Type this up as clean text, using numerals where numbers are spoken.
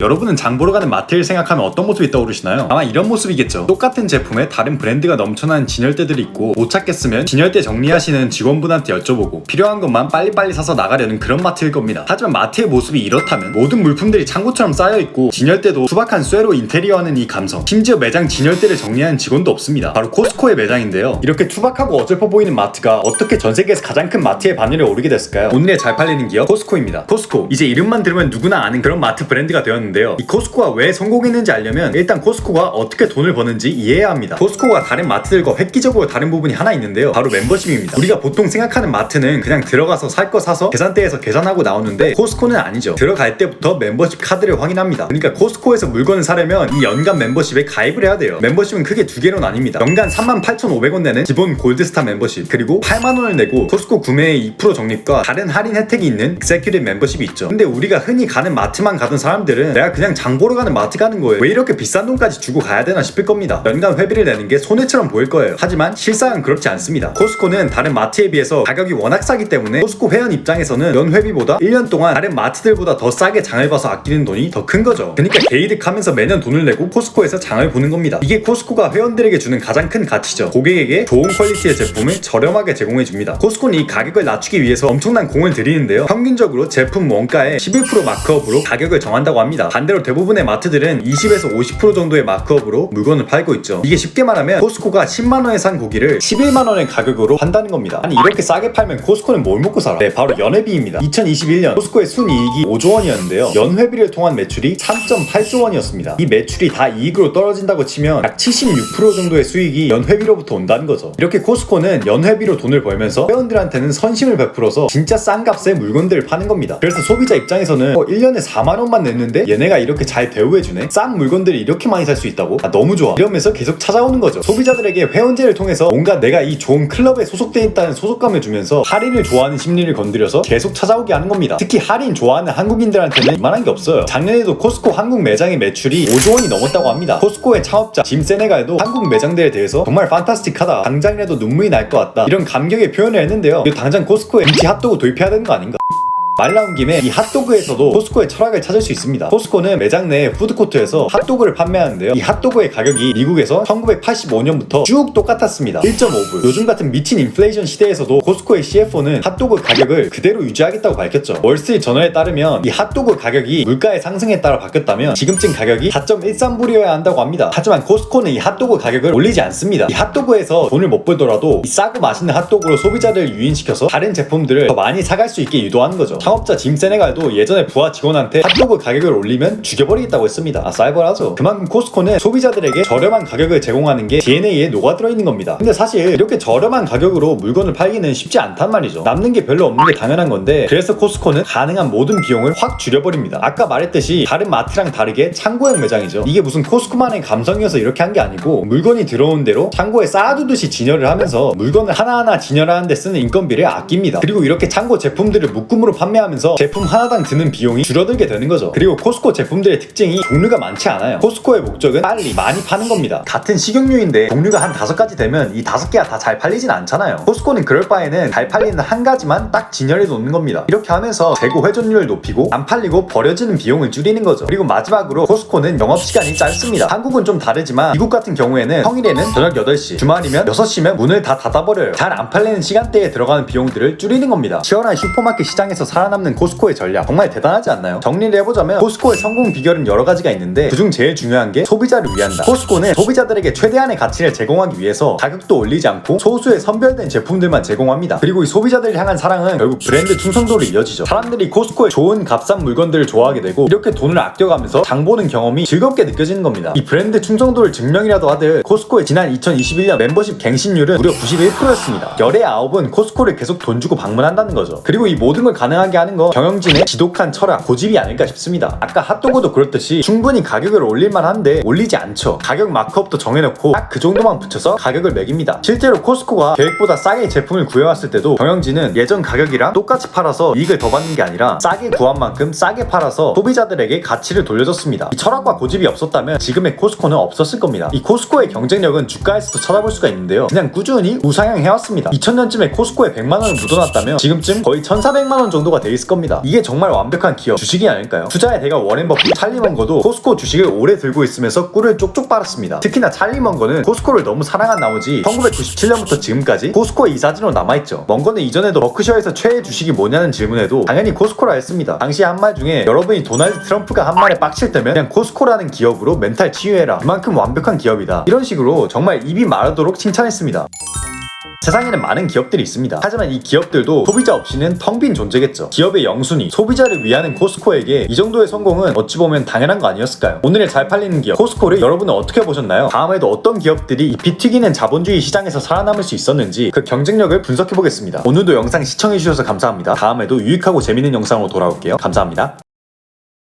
여러분은 장 보러 가는 마트를 생각하면 어떤 모습이 떠오르시나요? 아마 이런 모습이겠죠. 똑같은 제품에 다른 브랜드가 넘쳐나는 진열대들이 있고 못 찾겠으면 진열대 정리하시는 직원분한테 여쭤보고 필요한 것만 빨리빨리 사서 나가려는 그런 마트일 겁니다. 하지만 마트의 모습이 이렇다면 모든 물품들이 창고처럼 쌓여있고 진열대도 투박한 쇠로 인테리어하는 이 감성, 심지어 매장 진열대를 정리하는 직원도 없습니다. 바로 코스코의 매장인데요. 이렇게 투박하고 어설퍼 보이는 마트가 어떻게 전 세계에서 가장 큰 마트의 반열에 오르게 됐을까요? 오늘의 잘 팔리는 기업 코스코입니다. 코스코, 이제 이름만 들으면 누구나 아는 그런 마트 브랜드가 되었는데 이 코스코가 왜 성공했는지 알려면 일단 코스코가 어떻게 돈을 버는지 이해해야 합니다. 코스코가 다른 마트들과 획기적으로 다른 부분이 하나 있는데요. 바로 멤버십입니다. 우리가 보통 생각하는 마트는 그냥 들어가서 살 거 사서 계산대에서 계산하고 나오는데 코스코는 아니죠. 들어갈 때부터 멤버십 카드를 확인합니다. 그러니까 코스코에서 물건을 사려면 이 연간 멤버십에 가입을 해야 돼요. 멤버십은 크게 두 개로 나뉩니다. 연간 38,500원 내는 기본 골드스타 멤버십, 그리고 8만원을 내고 코스코 구매의 2% 적립과 다른 할인 혜택이 있는 익세큐티브 멤버십이 있죠. 근데 우리가 흔히 가는 마트만 가던 사람들은 내가 그냥 장 보러 가는 마트 가는 거예요, 왜 이렇게 비싼 돈까지 주고 가야 되나 싶을 겁니다. 연간 회비를 내는 게 손해처럼 보일 거예요. 하지만 실상은 그렇지 않습니다. 코스코는 다른 마트에 비해서 가격이 워낙 싸기 때문에 코스코 회원 입장에서는 연 회비보다 1년 동안 다른 마트들보다 더 싸게 장을 봐서 아끼는 돈이 더 큰 거죠. 그러니까 개이득하면서 매년 돈을 내고 코스코에서 장을 보는 겁니다. 이게 코스코가 회원들에게 주는 가장 큰 가치죠. 고객에게 좋은 퀄리티의 제품을 저렴하게 제공해줍니다. 코스코는 이 가격을 낮추기 위해서 엄청난 공을 들이는데요. 평균적으로 제품 원가의 11% 마크업으로 가격을 정한다고 합니다. 반대로 대부분의 마트들은 20에서 50% 정도의 마크업으로 물건을 팔고 있죠. 이게 쉽게 말하면 코스코가 10만원에 산 고기를 11만원의 가격으로 판다는 겁니다. 아니, 이렇게 싸게 팔면 코스코는 뭘 먹고 살아? 네, 바로 연회비입니다. 2021년 코스코의 순이익이 5조 원이었는데요. 연회비를 통한 매출이 3.8조 원이었습니다. 이 매출이 다 이익으로 떨어진다고 치면 약 76% 정도의 수익이 연회비로부터 온다는 거죠. 이렇게 코스코는 연회비로 돈을 벌면서 회원들한테는 선심을 베풀어서 진짜 싼 값에 물건들을 파는 겁니다. 그래서 소비자 입장에서는 1년에 4만원만 냈는데 얘네가 이렇게 잘 대우해주네? 싼 물건들을 이렇게 많이 살 수 있다고? 너무 좋아. 이러면서 계속 찾아오는 거죠. 소비자들에게 회원제를 통해서 뭔가 내가 이 좋은 클럽에 소속돼 있다는 소속감을 주면서 할인을 좋아하는 심리를 건드려서 계속 찾아오게 하는 겁니다. 특히 할인 좋아하는 한국인들한테는 이만한 게 없어요. 작년에도 코스코 한국 매장의 매출이 5조 원이 넘었다고 합니다. 코스코의 창업자 짐 세네갈도 한국 매장들에 대해서 정말 판타스틱하다, 당장이라도 눈물이 날 것 같다, 이런 감격의 표현을 했는데요. 이거 당장 코스코에 김치 핫도그 도입해야 되는 거 아닌가? 말 나온 김에 이 핫도그에서도 코스코의 철학을 찾을 수 있습니다. 코스코는 매장 내 푸드코트에서 핫도그를 판매하는데요. 이 핫도그의 가격이 미국에서 1985년부터 쭉 똑같았습니다. 1.5불. 요즘 같은 미친 인플레이션 시대에서도 코스코의 CFO는 핫도그 가격을 그대로 유지하겠다고 밝혔죠. 월스트리트 저널에 따르면 이 핫도그 가격이 물가의 상승에 따라 바뀌었다면 지금쯤 가격이 4.13불이어야 한다고 합니다. 하지만 코스코는 이 핫도그 가격을 올리지 않습니다. 이 핫도그에서 돈을 못 벌더라도 이 싸고 맛있는 핫도그로 소비자를 유인시켜서 다른 제품들을 더 많이 사갈 수 있게 유도하는 거죠. 창업자 짐 세네갈도 예전에 부하 직원한테 핫도그 가격을 올리면 죽여버리겠다고 했습니다. 쌀벌하죠. 그만큼 코스코는 소비자들에게 저렴한 가격을 제공하는 게 DNA에 녹아들어 있는 겁니다. 근데 사실 이렇게 저렴한 가격으로 물건을 팔기는 쉽지 않단 말이죠. 남는 게 별로 없는 게 당연한 건데, 그래서 코스코는 가능한 모든 비용을 확 줄여버립니다. 아까 말했듯이 다른 마트랑 다르게 창고형 매장이죠. 이게 무슨 코스코만의 감성이어서 이렇게 한 게 아니고 물건이 들어온 대로 창고에 쌓아두듯이 진열을 하면서 물건을 하나하나 진열하는 데 쓰는 인건비를 아낍니다. 그리고 이렇게 창고 제품들을 묶음으로 판매하면서 제품 하나당 드는 비용이 줄어들게 되는 거죠. 그리고 코스코 제품들의 특징이 종류가 많지 않아요. 코스코의 목적은 빨리 많이 파는 겁니다. 같은 식용유인데 종류가 한 5가지 되면 이 5개가 다 잘 팔리진 않잖아요. 코스코는 그럴 바에는 잘 팔리는 한 가지만 딱 진열해 놓는 겁니다. 이렇게 하면서 재고 회전율을 높이고 안 팔리고 버려지는 비용을 줄이는 거죠. 그리고 마지막으로 코스코는 영업시간이 짧습니다. 한국은 좀 다르지만 미국 같은 경우에는 평일에는 저녁 8시, 주말이면 6시면 문을 다 닫아버려요. 잘 안 팔리는 시간대에 들어가는 비용들을 줄이는 겁니다. 치열한 슈퍼마켓 시장에서 살아남는 코스코의 전략, 정말 대단하지 않나요? 정리를 해보자면 코스코의 성공 비결은 여러 가지가 있는데 그중 제일 중요한 게 소비자를 위한다. 코스코는 소비자들에게 최대한의 가치를 제공하기 위해서 가격도 올리지 않고 소수의 선별된 제품들만 제공합니다. 그리고 이 소비자들을 향한 사랑은 결국 브랜드 충성도로 이어지죠. 사람들이 코스코의 좋은 값싼 물건들을 좋아하게 되고 이렇게 돈을 아껴가면서 장 보는 경험이 즐겁게 느껴지는 겁니다. 이 브랜드 충성도를 증명이라도 하듯 코스코의 지난 2021년 멤버십 갱신율은 무려 91%였습니다. 열의 9은 코스코를 계속 돈 주고 방문한다는 거죠. 그리고 이 모든 걸 가능하게 하는 거 경영진의 지독한 철학, 고집이 아닐까 싶습니다. 아까 핫도그도 그렇듯이 충분히 가격을 올릴만 한데 올리지 않죠. 가격 마크업도 정해놓고 딱 그 정도만 붙여서 가격을 매깁니다. 실제로 코스코가 계획보다 싸게 제품을 구해왔을 때도 경영진은 예전 가격이랑 똑같이 팔아서 이익을 더 받는 게 아니라 싸게 구한 만큼 싸게 팔아서 소비자들에게 가치를 돌려줬습니다. 이 철학과 고집이 없었다면 지금의 코스코는 없었을 겁니다. 이 코스코의 경쟁력은 주가에서도 찾아볼 수가 있는데요. 그냥 꾸준히 우상향해왔습니다. 2000년쯤에 코스코에 100만원을 묻어놨다면 지금쯤 거의 1400만원 정도가 코스코가 돼 있을 겁니다. 이게 정말 완벽한 기업 주식이 아닐까요? 투자의 대가 워렌 버핏, 찰리 먼거도 코스코 주식을 오래 들고 있으면서 꿀을 쪽쪽 빨았습니다. 특히나 찰리 먼거는 코스코를 너무 사랑한 나머지 1997년부터 지금까지 코스코의 이사진으로 남아있죠. 먼거는 이전에도 버크셔에서 최애 주식이 뭐냐는 질문에도 당연히 코스코라 했습니다. 당시 한 말 중에 여러분이 도널드 트럼프가 한 말에 빡칠 때면 그냥 코스코라는 기업으로 멘탈 치유해라. 그만큼 완벽한 기업이다. 이런 식으로 정말 입이 마르도록 칭찬했습니다. 세상에는 많은 기업들이 있습니다. 하지만 이 기업들도 소비자 없이는 텅 빈 존재겠죠. 기업의 영순위, 소비자를 위하는 코스코에게 이 정도의 성공은 어찌 보면 당연한 거 아니었을까요? 오늘의 잘 팔리는 기업 코스코를 여러분은 어떻게 보셨나요? 다음에도 어떤 기업들이 이 피 튀기는 자본주의 시장에서 살아남을 수 있었는지 그 경쟁력을 분석해보겠습니다. 오늘도 영상 시청해주셔서 감사합니다. 다음에도 유익하고 재밌는 영상으로 돌아올게요. 감사합니다.